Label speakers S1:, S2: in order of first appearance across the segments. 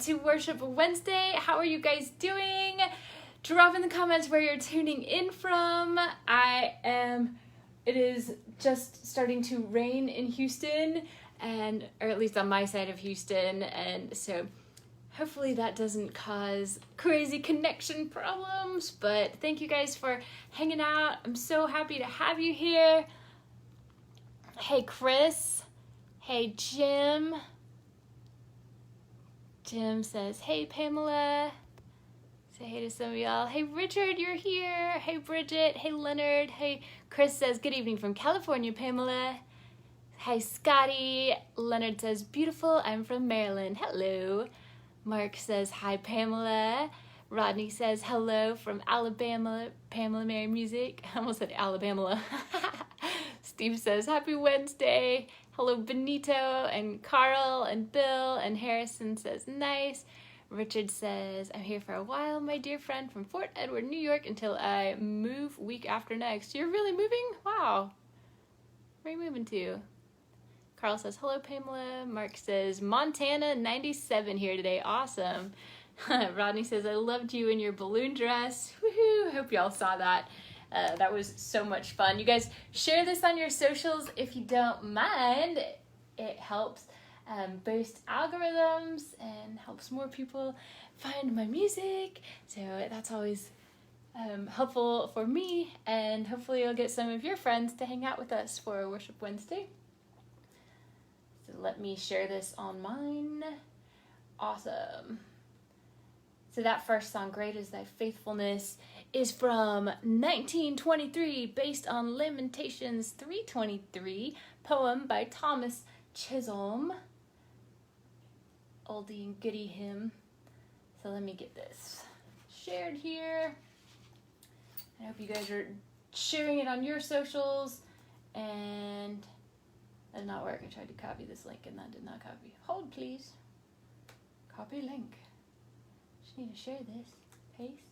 S1: to Worship Wednesday. How are you guys doing? Drop in the comments where you're tuning in from. It is just starting to rain in Houston, or at least on my side of Houston, and so hopefully that doesn't cause crazy connection problems, but thank you guys for hanging out. I'm so happy to have you here. Hey, Chris. Hey, Jim. Jim says, hey, Pamela. Say hey to some of y'all. Hey, Richard, you're here. Hey, Bridget. Hey, Leonard. Hey, Chris says, good evening from California, Pamela. Hi, Scotty. Leonard says, beautiful. I'm from Maryland. Hello. Mark says, hi, Pamela. Rodney says, hello from Alabama. Pamela Mary Music. I almost said Alabama. Steve says, happy Wednesday. Hello, Benito and Carl and Bill. And Harrison says, nice. Richard says, I'm here for a while, my dear friend, from Fort Edward, New York, until I move week after next. You're really moving? Wow. Where are you moving to? Carl says, hello, Pamela. Mark says, Montana 97 here today. Awesome. Rodney says, I loved you in your balloon dress. Woohoo. Hope y'all saw that. That was so much fun. You guys share this on your socials if you don't mind. It helps boost algorithms and helps more people find my music. So that's always helpful for me, and hopefully you'll get some of your friends to hang out with us for Worship Wednesday. So let me share this on mine. Awesome. So that first song, Great is Thy Faithfulness, is from 1923, based on Lamentations 3:23, poem by Thomas Chisholm. Oldie and goodie hymn. So let me get this shared here. I hope you guys are sharing it on your socials. And that did not work. I tried to copy this link and that did not copy. Hold, please. Copy link. Just need to share this. Paste.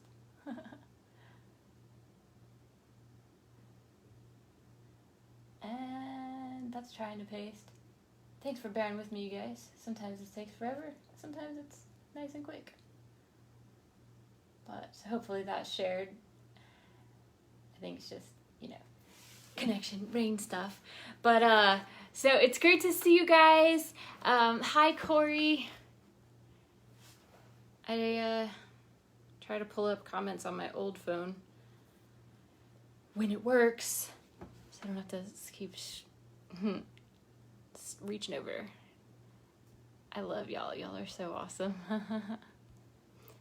S1: And that's trying to paste. Thanks for bearing with me, you guys. Sometimes this takes forever. Sometimes it's nice and quick. But hopefully that's shared. I think it's just, connection, rain stuff. But, so it's great to see you guys. Hi, Corey. I try to pull up comments on my old phone when it works, so I don't have to keep reaching over. I love y'all. Y'all are so awesome.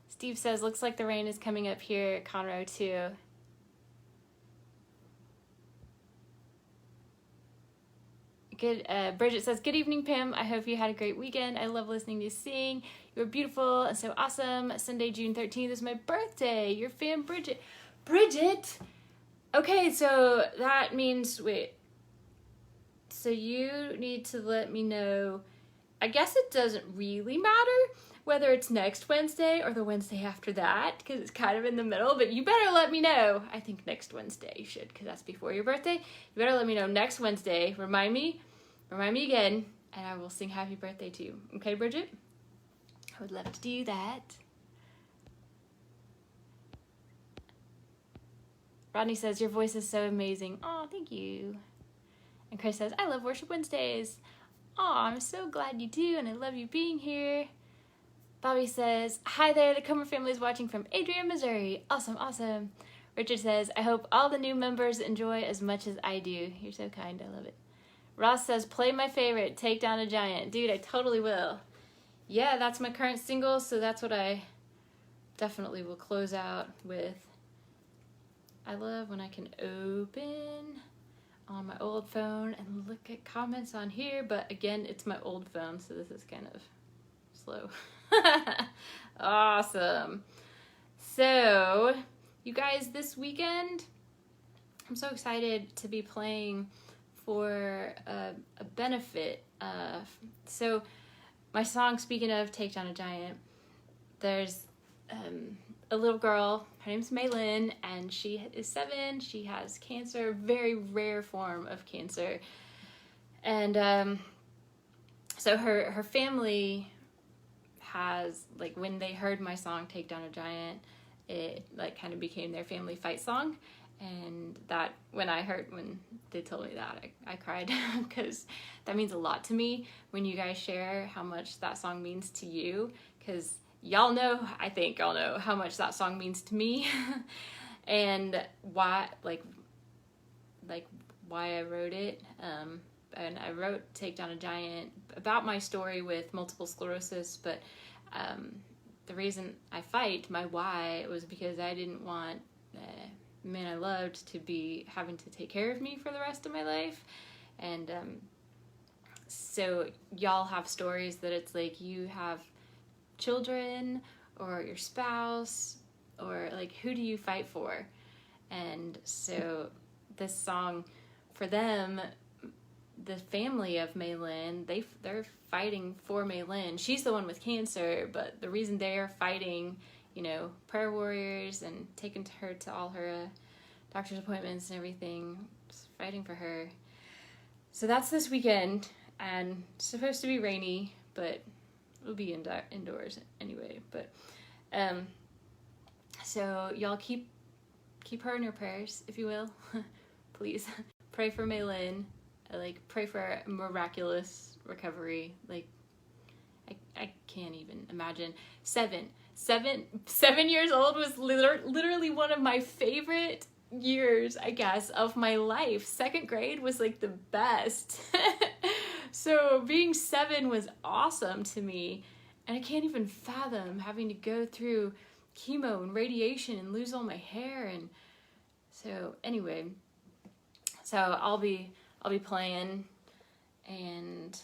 S1: Steve says, looks like the rain is coming up here at Conroe too. Good. Bridget says, good evening, Pam. I hope you had a great weekend. I love listening to you sing. You were beautiful and so awesome. Sunday, June 13th is my birthday. Your fan, Bridget. Bridget! Okay, so that means, wait. So you need to let me know. I guess it doesn't really matter whether it's next Wednesday or the Wednesday after that, because it's kind of in the middle, but you better let me know. I think next Wednesday you should, because that's before your birthday. You better let me know next Wednesday. Remind me again, and I will sing happy birthday to you. Okay, Bridget? I would love to do that. Rodney says, your voice is so amazing. Oh, thank you. And Chris says, I love Worship Wednesdays. Oh, I'm so glad you do, and I love you being here. Bobby says, hi there, the Comer family is watching from Adrian, Missouri. Awesome, awesome. Richard says, I hope all the new members enjoy as much as I do. You're so kind, I love it. Ross says, play my favorite, TakeDownAGiant. Dude, I totally will. Yeah, that's my current single, so that's what I definitely will close out with. I love when I can open on my old phone and look at comments on here, but again, it's my old phone, so this is kind of slow. Awesome. So, you guys, this weekend, I'm so excited to be playing for a benefit. So, my song, speaking of TakeDownAGiant, there's a little girl, her name's Maylin, and she is 7. She has cancer, very rare form of cancer. And so her family has, like, when they heard my song Take Down a Giant, it like kind of became their family fight song. And that when they told me that, I cried because that means a lot to me when you guys share how much that song means to you, because I think y'all know how much that song means to me and why, like why I wrote it. And I wrote Take Down a Giant about my story with multiple sclerosis, but the reason I fight, my why, was because I didn't want the man I loved to be having to take care of me for the rest of my life. And so y'all have stories that it's like you have children or your spouse, or like, who do you fight for? And so this song, for them, the family of Mei Lin, they're fighting for Mei Lin. She's the one with cancer, but the reason they're fighting, prayer warriors and taking her to all her doctor's appointments and everything, just fighting for her. So that's this weekend, and it's supposed to be rainy, but it'll be indoors anyway. But so y'all keep her in your prayers, if you will. Please pray for Mei Lin. Pray for a miraculous recovery. I can't even imagine. 7 years old was literally one of my favorite years, I guess, of my life. 2nd grade was like the best. So being 7 was awesome to me, and I can't even fathom having to go through chemo and radiation and lose all my hair. And so anyway, so I'll be playing, and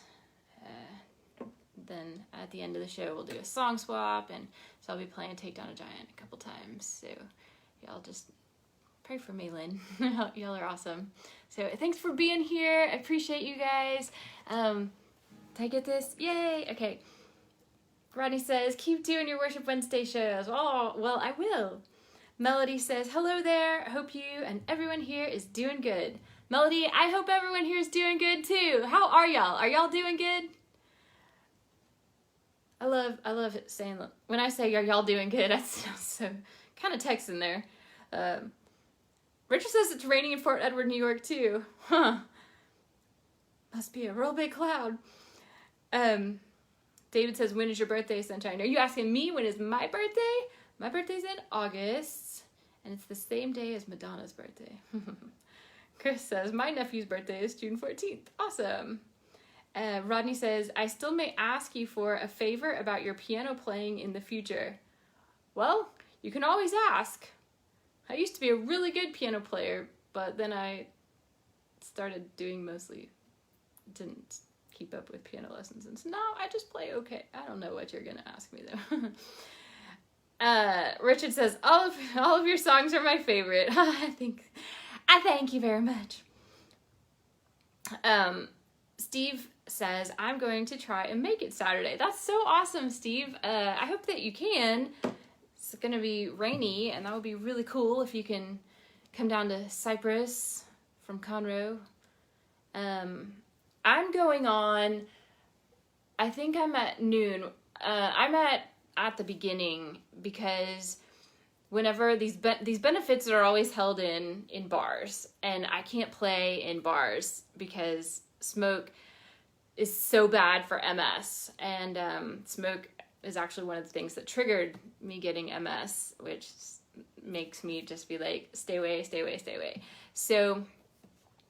S1: then at the end of the show we'll do a song swap, and so I'll be playing Take Down a Giant a couple times. So y'all just pray for Mei Lin. Y'all are awesome. So thanks for being here. I appreciate you guys. Did I get this? Yay! Okay. Rodney says, keep doing your Worship Wednesday shows. Oh, well, I will. Melody says, hello there. I hope you and everyone here is doing good. Melody, I hope everyone here is doing good too. How are y'all? Are y'all doing good? I love it saying, when I say, are y'all doing good, that sounds so kind of text in there. Richard says it's raining in Fort Edward, New York too. Huh. Must be a real big cloud. David says, when is your birthday, Sunshine? Are you asking me when is my birthday? My birthday's in August, and it's the same day as Madonna's birthday. Chris says, my nephew's birthday is June 14th. Awesome. Rodney says, I still may ask you for a favor about your piano playing in the future. Well, you can always ask. I used to be a really good piano player, but then I started didn't keep up with piano lessons, and so now I just play okay. I don't know what you're gonna ask me though. Richard says, all of your songs are my favorite. I thank you very much. Steve says, I'm going to try and make it Saturday. That's so awesome, Steve. I hope that you can. It's going to be rainy, and that would be really cool if you can come down to Cyprus from Conroe. I'm going on, I think I'm at noon. I'm at the beginning, because whenever these benefits are always held in bars, and I can't play in bars because smoke is so bad for MS, and smoke is actually one of the things that triggered me getting MS, which makes me just be like, stay away, stay away, stay away. So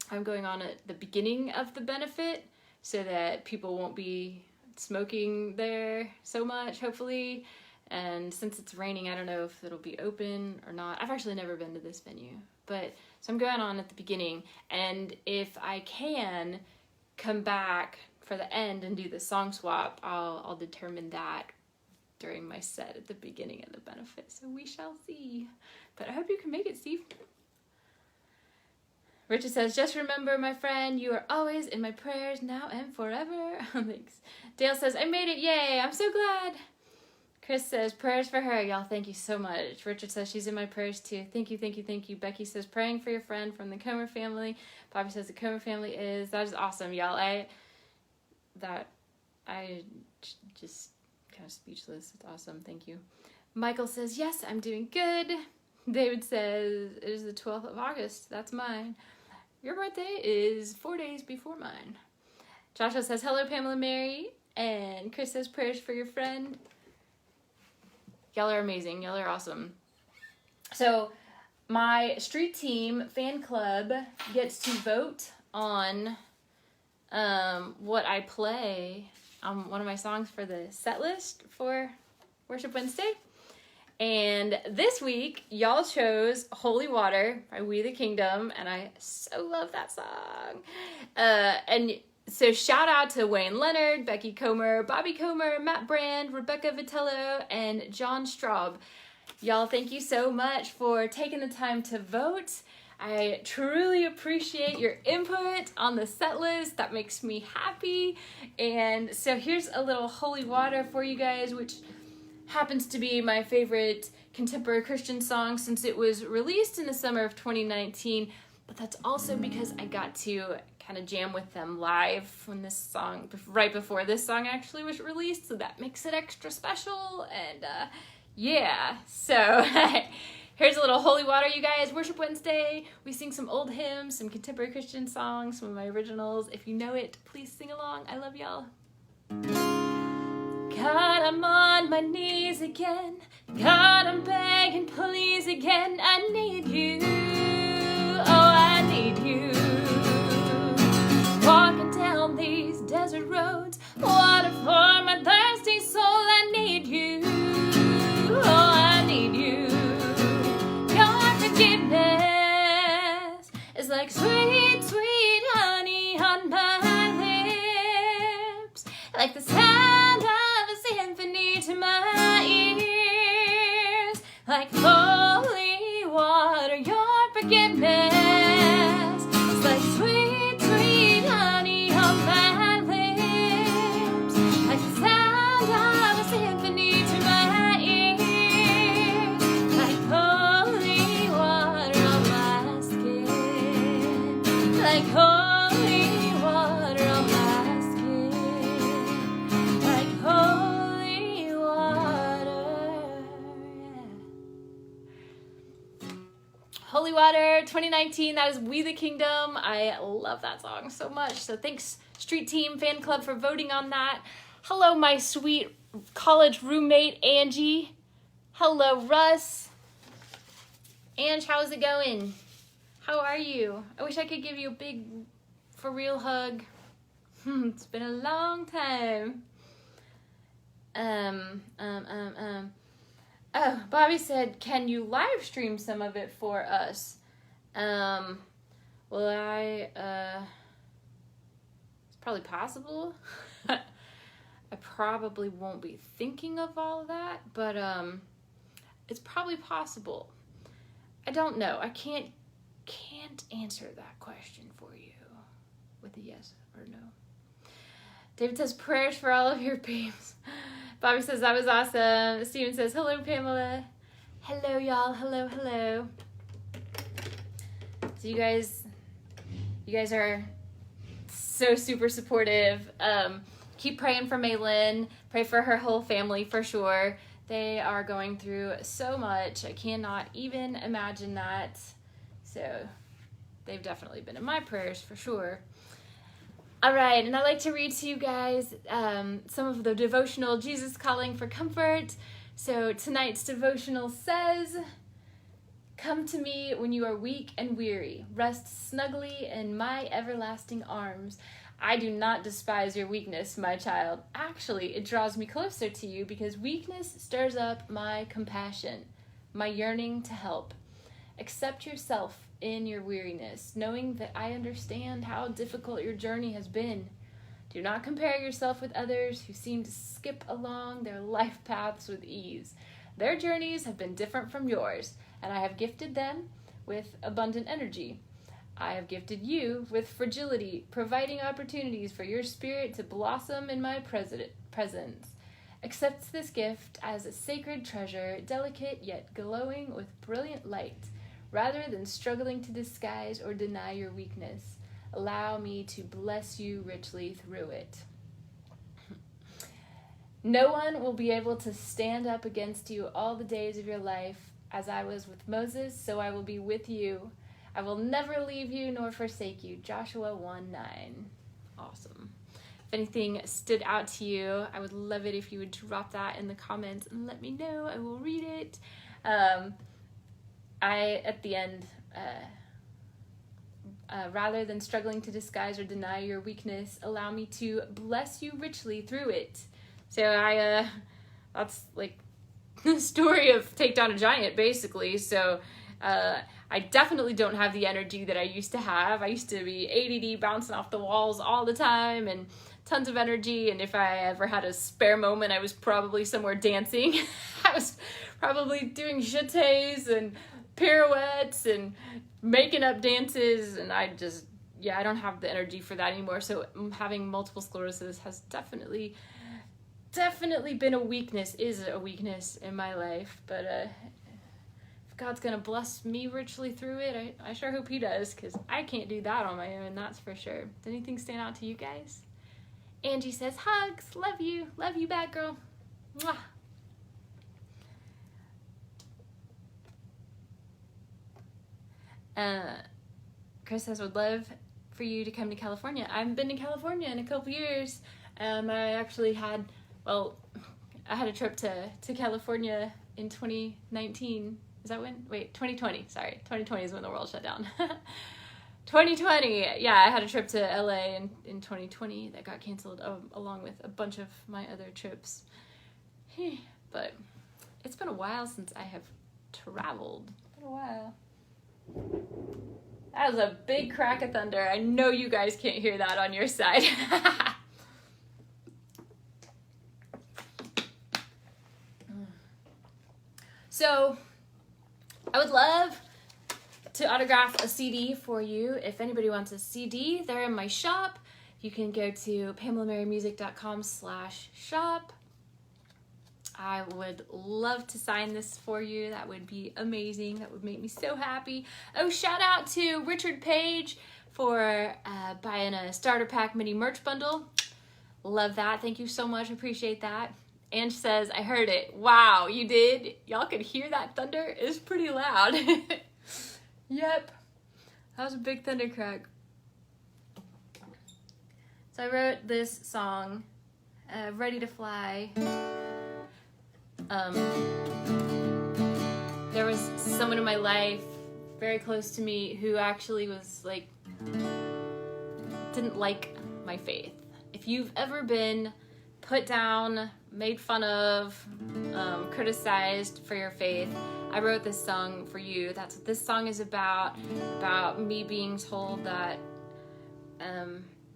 S1: I'm going on at the beginning of the benefit so that people won't be smoking there so much, hopefully. And since it's raining, I don't know if it'll be open or not. I've actually never been to this venue, but so I'm going on at the beginning, and if I can come back for the end and do the song swap, I'll determine that during my set at the beginning of the benefit. So we shall see. But I hope you can make it, Steve. Richard says, just remember, my friend, you are always in my prayers now and forever. Thanks. Dale says, I made it. Yay. I'm so glad. Chris says, prayers for her. Y'all, thank you so much. Richard says, she's in my prayers too. Thank you, thank you, thank you. Becky says, praying for your friend from the Comer family. Bobby says, the Comer family is. That is awesome, y'all. I just kind of speechless. It's awesome. Thank you. Michael says, yes, I'm doing good. David says, it is the 12th of August. That's mine. Your birthday is 4 days before mine. Joshua says, hello, Pamela Mary. And Chris says, prayers for your friend. Y'all are amazing. Y'all are awesome. So my street team fan club gets to vote on what I play on one of my songs for the set list for Worship Wednesday. And this week, y'all chose HolyWater by WeTheKingdom, and I so love that song. And so shout out to Wayne Leonard, Becky Comer, Bobby Comer, Matt Brand, Rebecca Vitello, and John Straub. Y'all, thank you so much for taking the time to vote. I truly appreciate your input on the set list. That makes me happy. And so here's a little HolyWater for you guys, which happens to be my favorite contemporary Christian song since it was released in the summer of 2019. But that's also because I got to kind of jam with them live when this song, right before this song actually was released. So that makes it extra special. And yeah, so here's a little HolyWater, you guys. Worship Wednesday. We sing some old hymns, some contemporary Christian songs, some of my originals. If you know it, please sing along. I love y'all. God, I'm on my knees again. God, I'm begging, please again. I need you. Oh, I need you. Walking down these desert roads, water for my thirsty soul. I need you. Oh, I need you. Your forgiveness is like sweet, sweet honey on my lips, like the sound of symphony to my ears, like holy water. Your forgiveness is like sweet, sweet honey on my lips, like the sound of a symphony to my ears, like holy water on my skin, like holy water on my skin, like holy water. HolyWater 2019, that is WeTheKingdom. I love that song so much. So thanks, Street Team Fan Club, for voting on that. Hello, my sweet college roommate, Angie. Hello, Russ. Ange, how's it going? How are you? I wish I could give you a big, for real hug. It's been a long time. Oh, Bobby said, can you live stream some of it for us? Well, it's probably possible. I probably won't be thinking of all of that, but it's probably possible. I don't know. I can't answer that question for you with a yes or no. David says, prayers for all of your babes. Bobby says, that was awesome. Steven says, hello, Pamela. Hello, y'all. Hello, hello. So you guys are so super supportive. Keep praying for Maylin. Pray for her whole family for sure. They are going through so much. I cannot even imagine that. So they've definitely been in my prayers for sure. All right, and I'd like to read to you guys some of the devotional Jesus Calling for Comfort. So tonight's devotional says, come to me when you are weak and weary. Rest snugly in my everlasting arms. I do not despise your weakness, my child. Actually, it draws me closer to you because weakness stirs up my compassion, my yearning to help. Accept yourself in your weariness, knowing that I understand how difficult your journey has been. Do not compare yourself with others who seem to skip along their life paths with ease. Their journeys have been different from yours, and I have gifted them with abundant energy. I have gifted you with fragility, providing opportunities for your spirit to blossom in my presence. Accept this gift as a sacred treasure, delicate yet glowing with brilliant light. Rather than struggling to disguise or deny your weakness, allow me to bless you richly through it. No one will be able to stand up against you all the days of your life. As I was with Moses, so I will be with you. I will never leave you nor forsake you. Joshua 1:9. Awesome. If anything stood out to you, I would love it if you would drop that in the comments and let me know. I will read it. At the end, rather than struggling to disguise or deny your weakness, allow me to bless you richly through it. So that's like the story of TakeDownAGiant, basically. So I definitely don't have the energy that I used to have. I used to be ADD, bouncing off the walls all the time, and tons of energy. And if I ever had a spare moment, I was probably somewhere dancing. I was probably doing jetés and pirouettes and making up dances, and I don't have the energy for that anymore. So having multiple sclerosis has definitely been a weakness, is a weakness in my life. But if God's gonna bless me richly through it, I sure hope he does, because I can't do that on my own, that's for sure. Does anything stand out to you guys? Angie says, hugs, love you back, girl. Mwah. Chris says, would love for you to come to California. I haven't been to California in a couple years. I actually had a trip to California in 2019. Is that when? Wait, 2020. Sorry, 2020 is when the world shut down. 2020. Yeah, I had a trip to LA in 2020 that got canceled, along with a bunch of my other trips. But it's been a while since I have traveled. It's been a while. That was a big crack of thunder. I know you guys can't hear that on your side. So I would love to autograph a CD for you. If anybody wants a CD, they're in my shop. You can go to pamelamarymusic.com/shop. I would love to sign this for you. That would be amazing. That would make me so happy. Oh, shout out to Richard Page for buying a starter pack mini merch bundle. Love that. Thank you so much. Appreciate that. Ange says, I heard it. Wow, you did? Y'all could hear that thunder? It's pretty loud. Yep. That was a big thunder crack. So I wrote this song, Ready to Fly. There was someone in my life very close to me who actually was didn't like my faith. If you've ever been put down, made fun of, criticized for your faith, I wrote this song for you. That's what this song is about me being told that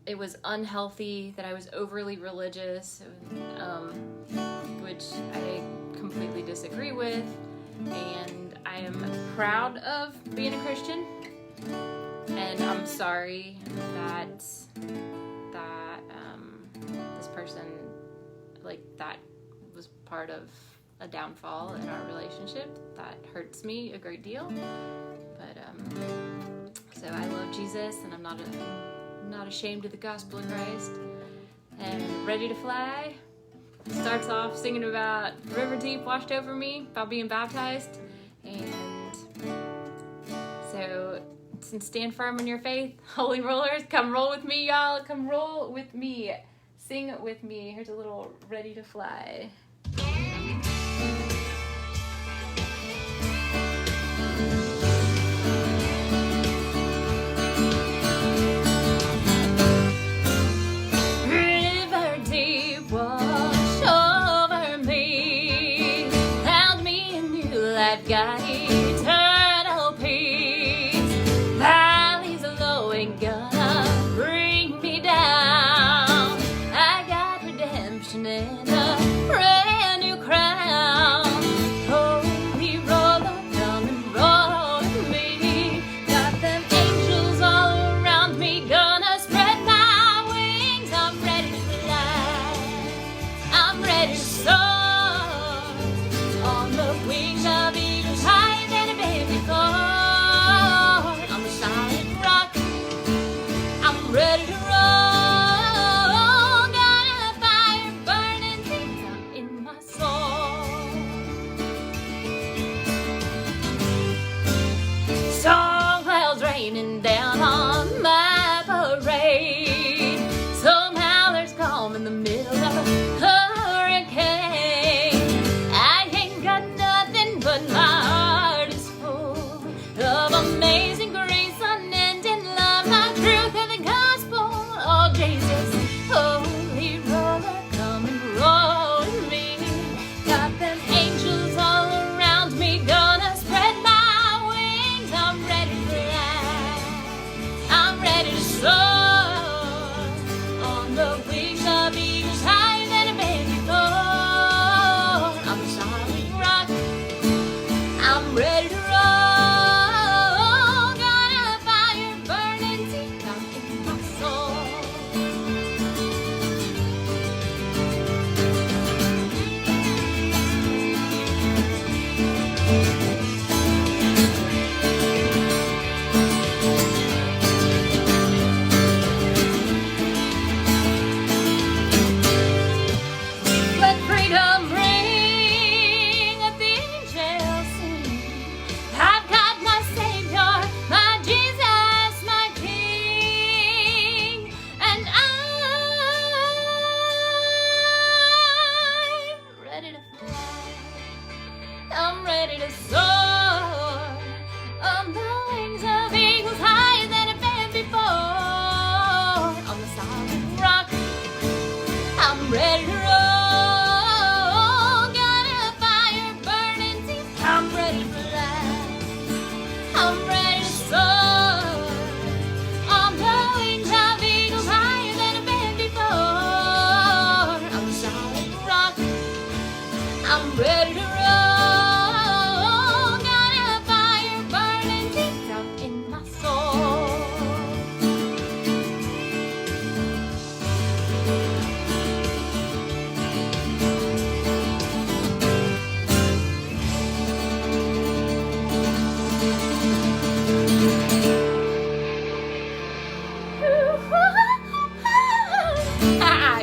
S1: it was unhealthy, that I was overly religious, which I completely disagree with, and I am proud of being a Christian, and I'm sorry that this person, that was part of a downfall in our relationship. That hurts me a great deal, but so I love Jesus, and I'm not ashamed of the gospel of Christ. And Ready to Fly starts off singing about the river deep washed over me, about being baptized. And so stand firm in your faith. Holy rollers, come roll with me, y'all. Come roll with me. Sing with me. Here's a little Ready to Fly. I've got eternal peace. Valleys low ain't gonna bring me down. I got redemption and a brand new crown. Holy roller, come and roll with me. Got them angels all around me, gonna spread my wings. I'm ready to fly. I'm ready to soar on the wings of eagles, higher than I've been before. On the solid rock, I'm ready to roll. Got a fire burning deep down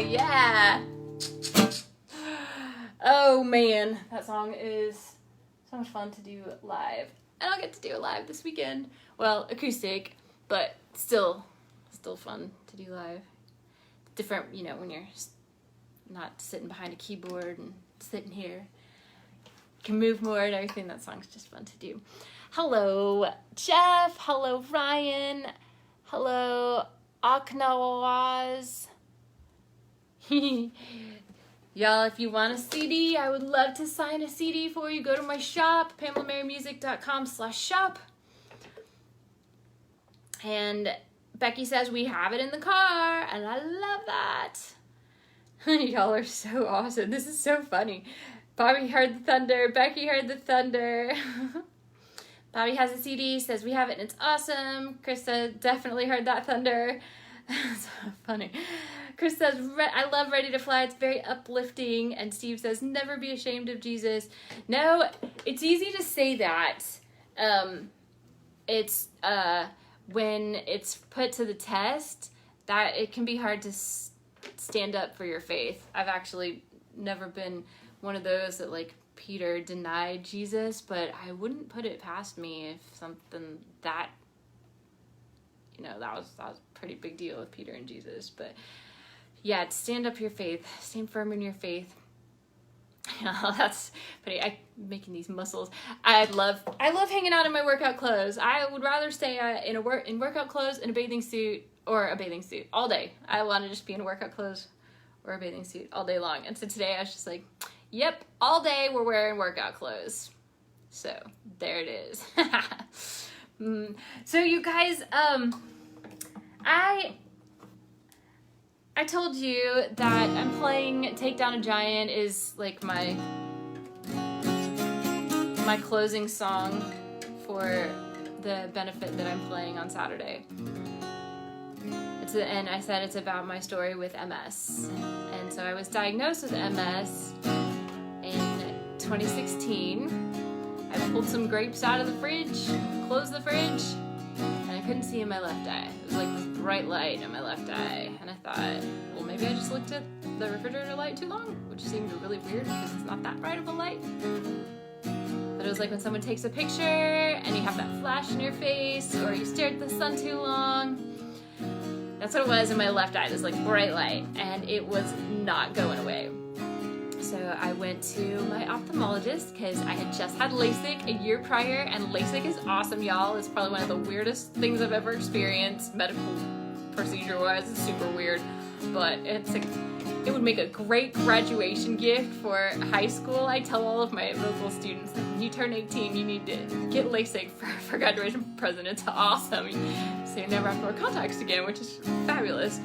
S1: Yeah. Oh man, that song is so much fun to do live. And I'll get to do it live this weekend. Well, acoustic, but still fun to do live. Different, you know, when you're not sitting behind a keyboard and sitting here. You can move more and everything. That song's just fun to do. Hello, Jeff. Hello, Ryan. Hello, 𝓟𝓪𝓶𝓮𝓵𝓪 𝓜𝓪𝓻𝔂. Y'all, if you want a CD, I would love to sign a CD for you. Go to my shop, pamelamarymusic.com/shop. And Becky says we have it in the car, and I love that. Y'all are so awesome. This is so funny. Bobby heard the thunder. Becky heard the thunder. Bobby has a CD, says we have it, and it's awesome. Krista definitely heard that thunder. So funny. Chris says, I love ReadyToFly. It's very uplifting. And Steve says, never be ashamed of Jesus. No, it's easy to say that. It's when it's put to the test, that it can be hard to stand up for your faith. I've actually never been one of those that, like, Peter denied Jesus, but I wouldn't put it past me if something that, you know, that was a pretty big deal with Peter and Jesus. But yeah, stand up for your faith, stand firm in your faith. That's funny. I'm making these muscles. I love hanging out in my workout clothes. I would rather stay in workout clothes, in a bathing suit, or a bathing suit all day. I want to just be in workout clothes or a bathing suit all day long. And so today I was just like, yep, all day we're wearing workout clothes. So there it is. So you guys, I told you that I'm playing TakeDownAGiant is like my closing song for the benefit that I'm playing on Saturday. And I said it's about my story with MS. And so I was diagnosed with MS in 2016. I pulled some grapes out of the fridge, closed the fridge, and I couldn't see in my left eye. It was like this bright light in my left eye. And I thought, well, maybe I just looked at the refrigerator light too long, which seemed really weird because it's not that bright of a light. But it was like when someone takes a picture and you have that flash in your face, or you stare at the sun too long. That's what it was in my left eye, this like bright light, and it was not going away. So I went to my ophthalmologist because I had just had LASIK a year prior, and LASIK is awesome, y'all. It's probably one of the weirdest things I've ever experienced. Medical procedure-wise, it's super weird, but it's like, it would make a great graduation gift for high school. I tell all of my local students that when you turn 18, you need to get LASIK for graduation present. It's awesome. So you never have to wear contacts again, which is fabulous.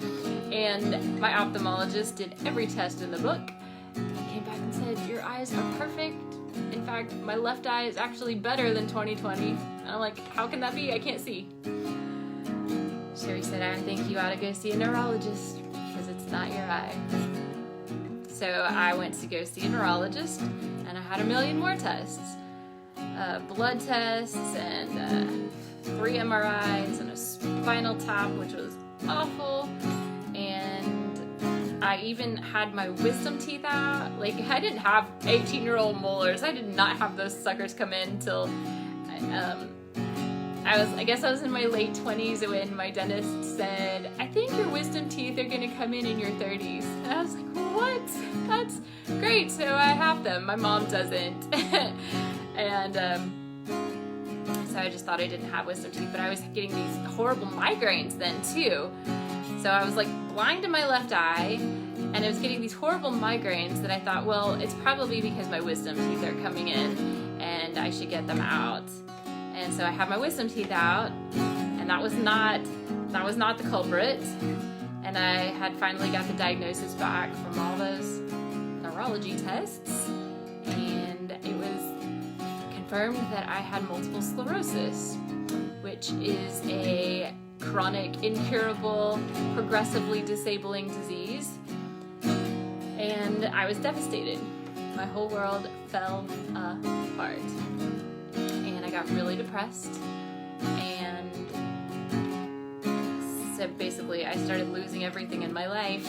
S1: And my ophthalmologist did every test in the book. He came back and said, your eyes are perfect. In fact, my left eye is actually better than 20/20. And I'm like, how can that be? I can't see. Sherry said, I think you ought to go see a neurologist because it's not your eye. So I went to go see a neurologist, and I had a million more tests. Blood tests and 3 MRIs and a spinal tap, which was awful. And I even had my wisdom teeth out. Like, I didn't have 18-year-old molars. I did not have those suckers come in until I guess I was in my late 20s when my dentist said, I think your wisdom teeth are gonna come in your 30s. And I was like, what? That's great. So I have them. My mom doesn't. And so I just thought I didn't have wisdom teeth, but I was getting these horrible migraines then too. So I was like blind in my left eye, and I was getting these horrible migraines that I thought, well, it's probably because my wisdom teeth are coming in and I should get them out. And so I had my wisdom teeth out, and that was not the culprit. And I had finally got the diagnosis back from all those neurology tests, and it was confirmed that I had multiple sclerosis, which is a chronic, incurable, progressively disabling disease. And I was devastated. My whole world fell apart. And I got really depressed and So basically, I started losing everything in my life.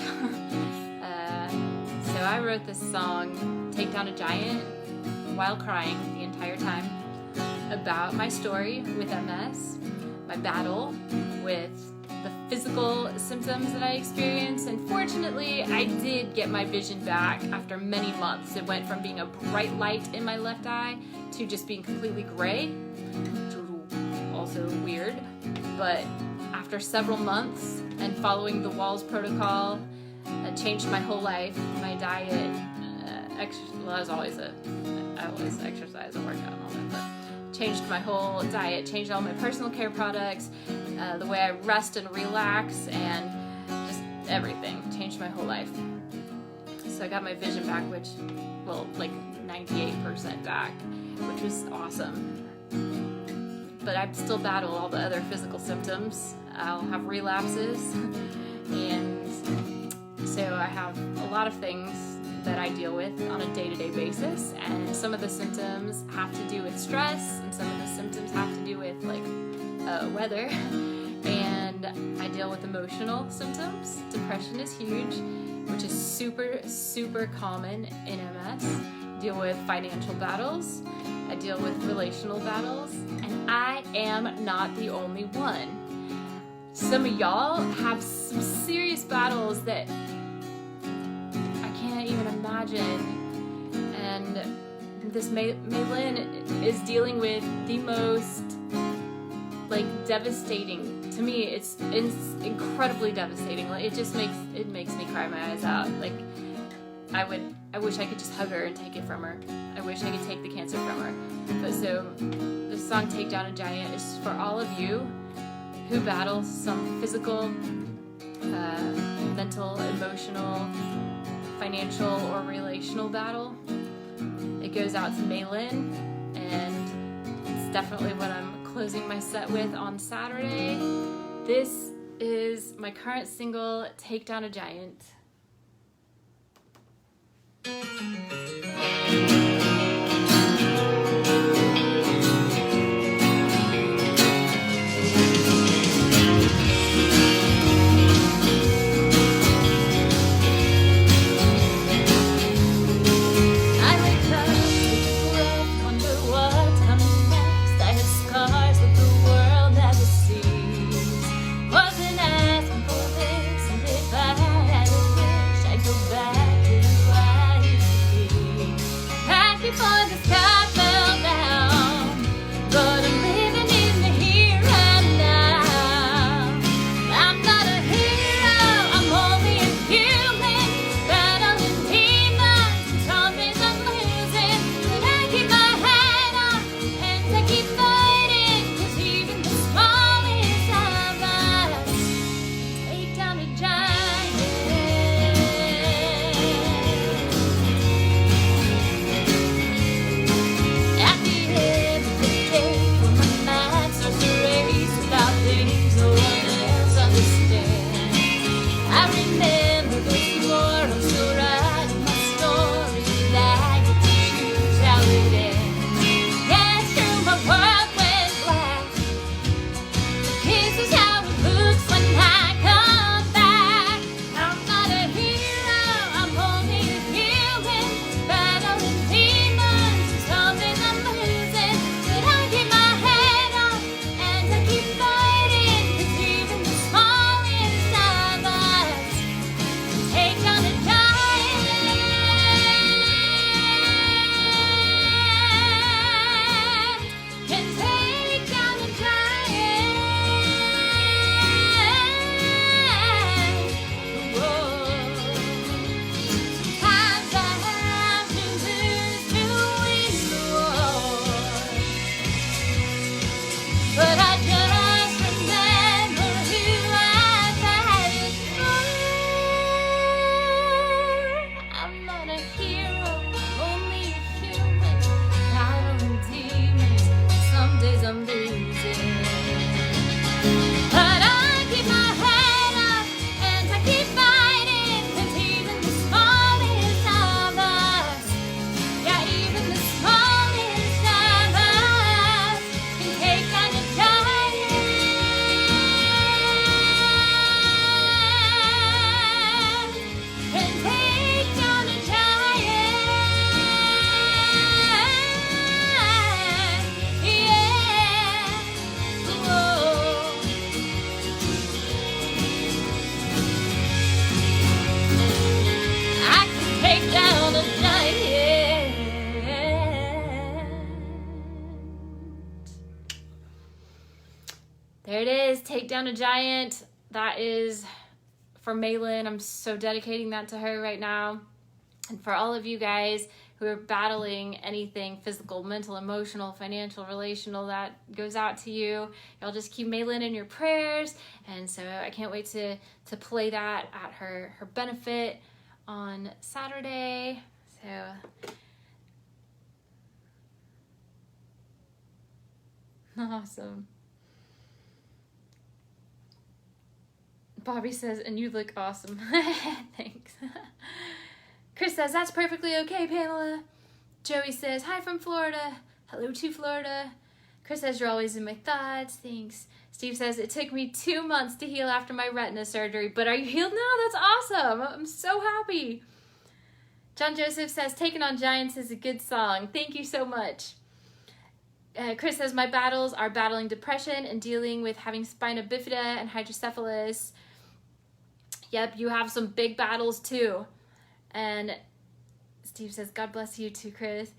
S1: So I wrote this song, Take Down a Giant, while crying the entire time, about my story with MS, my battle with the physical symptoms that I experienced, and fortunately I did get my vision back after many months. It went from being a bright light in my left eye to just being completely gray, also weird, but after several months and following the WALS protocol, I changed my whole life, my diet, I always exercise and work out and all that, but changed my whole diet, changed all my personal care products, the way I rest and relax, and just everything. Changed my whole life. So I got my vision back, which, well, like 98% back, which was awesome. But I still battle all the other physical symptoms. I'll have relapses, and so I have a lot of things that I deal with on a day-to-day basis, and some of the symptoms have to do with stress, and some of the symptoms have to do with like weather, and I deal with emotional symptoms. Depression is huge, which is super common in MS. Deal with financial battles, I deal with relational battles, and I am not the only one. Some of y'all have some serious battles that I can't even imagine, and this Maylin is dealing with the most like devastating. To me, it's incredibly devastating. Like, it makes me cry my eyes out. Like, I wish I could just hug her and take it from her. I wish I could take the cancer from her. But so the song Take Down a Giant is for all of you who battle some physical, mental, emotional, financial, or relational battle. It goes out to Maylin, and it's definitely what I'm closing my set with on Saturday. This is my current single, Take Down a Giant. Down a Giant, that is for Malin. I'm so dedicating that to her right now. And for all of you guys who are battling anything physical, mental, emotional, financial, relational, that goes out to you. Y'all just keep Malin in your prayers. And so I can't wait to play that at her benefit on Saturday. So awesome. Bobby says, and you look awesome. Thanks. Chris says, that's perfectly okay, Pamela. Joey says, hi from Florida. Hello to Florida. Chris says, you're always in my thoughts. Thanks. Steve says, it took me 2 months to heal after my retina surgery, but are you healed now? That's awesome. I'm so happy. John Joseph says, Taking on Giants is a good song. Thank you so much. Chris says, my battles are battling depression and dealing with having spina bifida and hydrocephalus. Yep, you have some big battles too. And Steve says, God bless you too, Chris.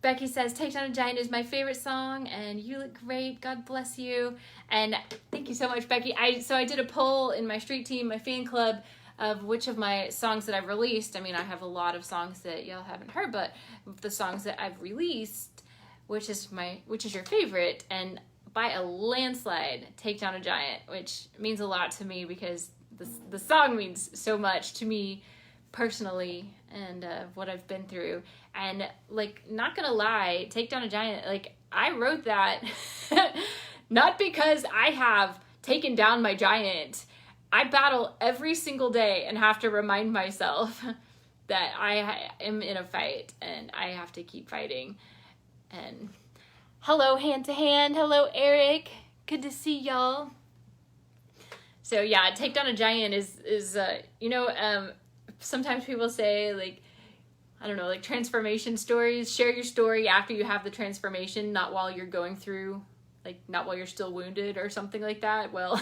S1: Becky says, Take Down a Giant is my favorite song, and you look great. God bless you. And thank you so much, Becky. So I did a poll in my street team, my fan club, of which of my songs that I've released. I mean, I have a lot of songs that y'all haven't heard, but the songs that I've released, which is your favorite? And by a landslide, Take Down a Giant, which means a lot to me because the song means so much to me personally and what I've been through. And like, not gonna lie, Take Down a Giant, like I wrote that not because I have taken down my giant. I battle every single day and have to remind myself that I am in a fight and I have to keep fighting. And hello, Hand to Hand. Hello, Eric. Good to see y'all. So yeah, Take Down a Giant is sometimes people say, like, I don't know, like transformation stories. Share your story after you have the transformation, not while you're going through, like, not while you're still wounded or something like that. Well,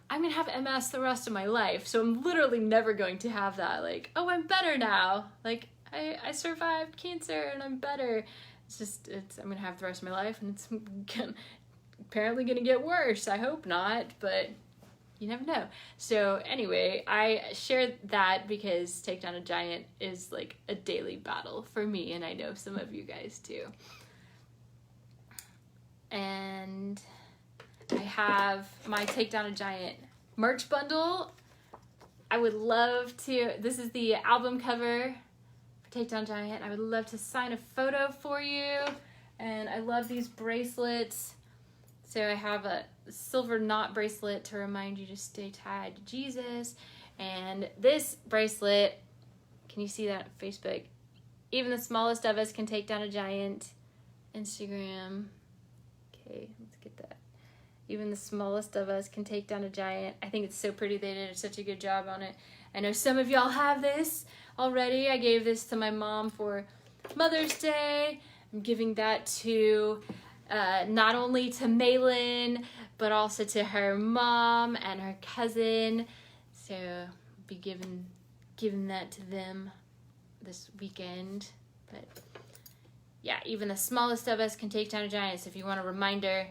S1: I'm going to have MS the rest of my life, so I'm literally never going to have that, like, oh, I'm better now. Like, I survived cancer and I'm better. I'm going to have the rest of my life, and it's apparently going to get worse. I hope not, but you never know. So anyway, I share that because Take Down a Giant is like a daily battle for me, and I know some of you guys too. And I have my Take Down a Giant merch bundle. I would love to, this is the album cover for Take Down Giant. I would love to sign a photo for you. And I love these bracelets. So I have a silver knot bracelet to remind you to stay tied to Jesus. And this bracelet, can you see that on Facebook? Even the smallest of us can take down a giant. Instagram. Okay, let's get that. Even the smallest of us can take down a giant. I think it's so pretty. They did such a good job on it. I know some of y'all have this already. I gave this to my mom for Mother's Day. I'm giving that to not only to Malin, but also to her mom and her cousin. So I'll be giving that to them this weekend. But yeah, even the smallest of us can take down a giant. So if you want a reminder,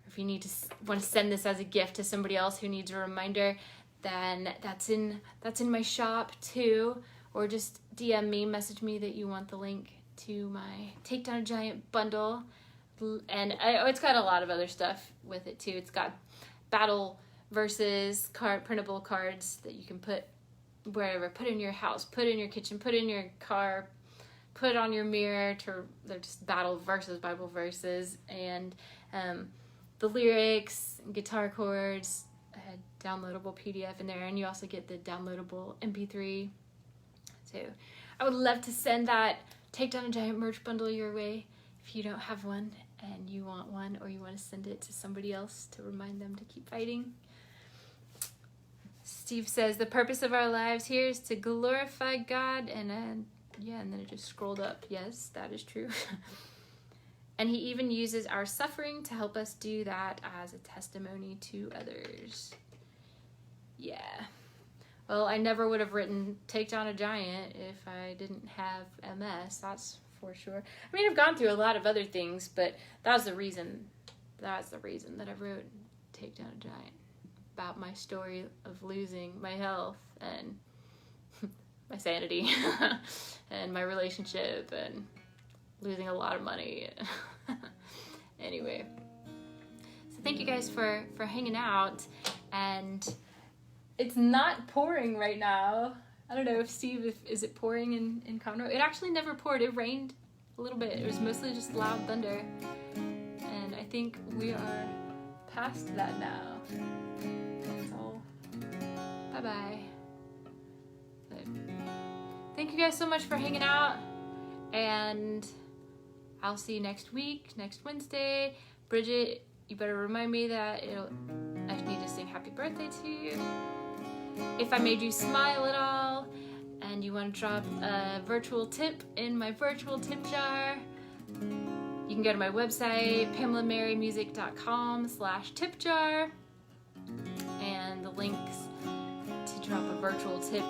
S1: if you want to send this as a gift to somebody else who needs a reminder, then that's in my shop too. Or just DM me, message me that you want the link to my Take Down a Giant bundle. And it's got a lot of other stuff with it too. It's got battle versus printable cards that you can put wherever, put in your house, put in your kitchen, put in your car, put on your mirror. They're just battle versus Bible verses, and the lyrics, guitar chords, a downloadable PDF in there, and you also get the downloadable MP3. So I would love to send that Take Down a Giant merch bundle your way if you don't have one and you want one, or you want to send it to somebody else to remind them to keep fighting. Steve says, the purpose of our lives here is to glorify God, and then it just scrolled up. Yes, that is true. And he even uses our suffering to help us do that as a testimony to others. Yeah. Well, I never would have written Take Down a Giant if I didn't have MS, that's for sure. I mean, I've gone through a lot of other things, but that was the reason that I wrote Take Down a Giant, about my story of losing my health and my sanity and my relationship and losing a lot of money. Anyway, so thank you guys for hanging out. And it's not pouring right now. I don't know if Steve, is it pouring in Conroe? It actually never poured. It rained a little bit. It was mostly just loud thunder. And I think we are past that now. So, bye-bye. But thank you guys so much for hanging out. And I'll see you next week, next Wednesday. Bridget, you better remind me that I need to sing happy birthday to you. If I made you smile at all and you want to drop a virtual tip in my virtual tip jar, you can go to my website, pamelamarymusic.com/tipjar, and the links to drop a virtual tip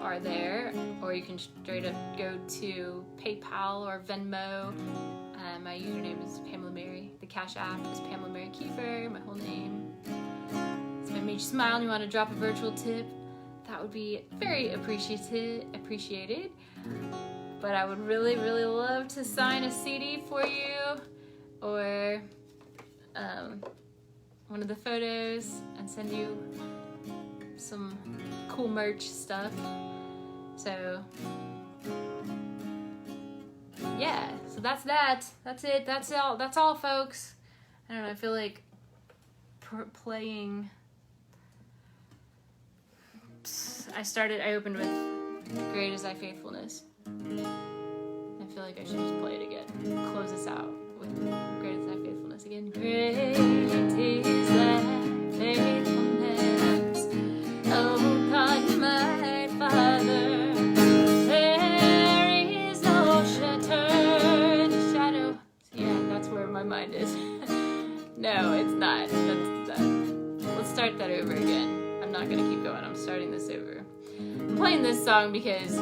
S1: are there, or you can straight up go to PayPal or Venmo. My username is Pamela Mary. The Cash App is Pamela Mary 𝓜𝓪𝓻𝓂, my whole name. So if I made you smile and you want to drop a virtual tip, that would be very appreciated. But I would really, really love to sign a CD for you, or one of the photos, and send you some cool merch stuff. So yeah, so that's that. That's it. That's all. That's all, folks. I don't know. I feel like playing. I opened with "Great is Thy Faithfulness." I feel like I should just play it again. Close this out with "Great is Thy Faithfulness" again. Great is Thy faithfulness, oh God, my Father. There is no shadow. Yeah, that's where my mind is. No, it's not. Let's start that over again. I'm not gonna keep going. I'm starting this over. I'm playing this song because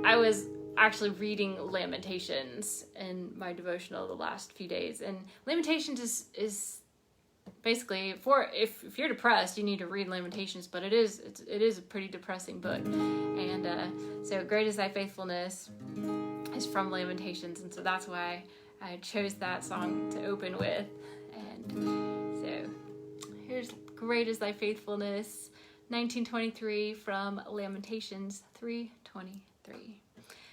S1: I was actually reading Lamentations in my devotional the last few days, and Lamentations is basically if you're depressed, you need to read Lamentations, but it is a pretty depressing book. And so "Great is Thy Faithfulness" is from Lamentations, and so that's why I chose that song to open with. And so here's "Great is Thy Faithfulness," 1923, from Lamentations 3:23.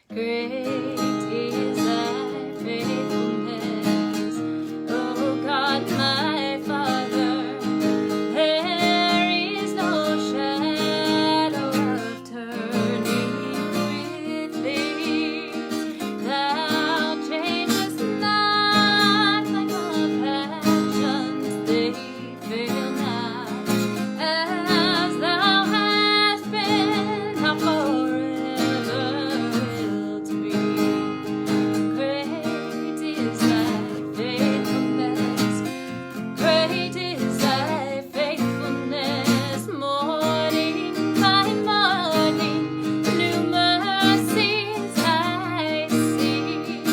S1: Great is Thy faithfulness, oh God, my Father. There is no shadow of turning with Thee. Thou changest not, Thy compassions they fail not. As Thou hast been, Thou forever wilt be. Great is Thy faithfulness. Great is Thy faithfulness. Morning by morning, new mercies I see.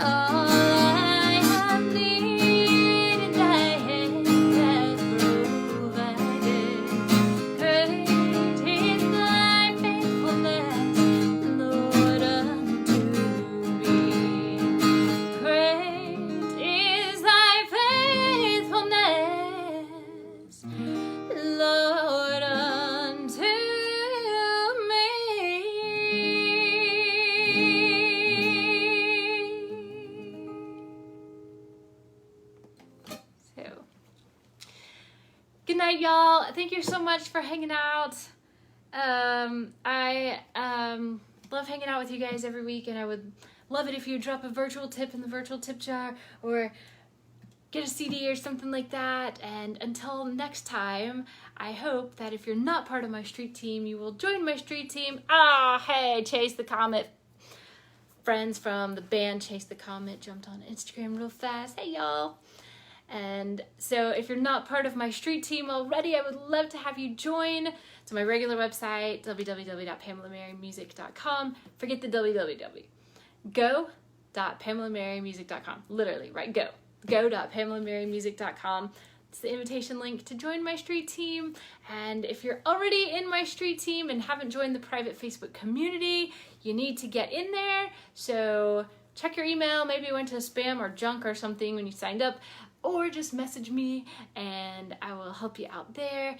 S1: All I have needed, Thy hand has provided. Great is Thy faithfulness, Lord, unto me. Great is Thy faithfulness, Lord, unto me. So, good night, y'all. Thank you so much for hanging out. I love hanging out with you guys every week, and I would love it if you drop a virtual tip in the virtual tip jar, or get a CD or something like that. And until next time, I hope that if you're not part of my street team, you will join my street team. Hey, Chase the Comet. Friends from the band Chase the Comet jumped on Instagram real fast. Hey, y'all. And so if you're not part of my street team already, I would love to have you join. So my regular website, www.pamelamarymusic.com. Forget the www. Go.pamelamarymusic.com. Literally, right? Go. go.pamelamarymusic.com. It's the invitation link to join my street team. And if you're already in my street team and haven't joined the private Facebook community, you need to get in there. So check your email. Maybe it went to spam or junk or something when you signed up, or just message me and I will help you out there.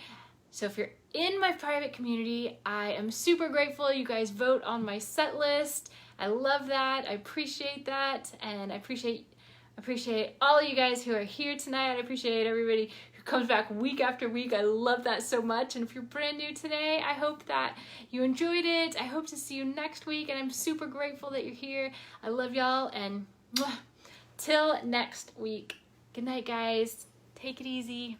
S1: So if you're in my private community, I am super grateful you guys vote on my set list. I love that. I appreciate that. And I appreciate all of you guys who are here tonight. I appreciate everybody who comes back week after week. I love that so much. And if you're brand new today, I hope that you enjoyed it. I hope to see you next week. And I'm super grateful that you're here. I love y'all. And till next week. Good night, guys. Take it easy.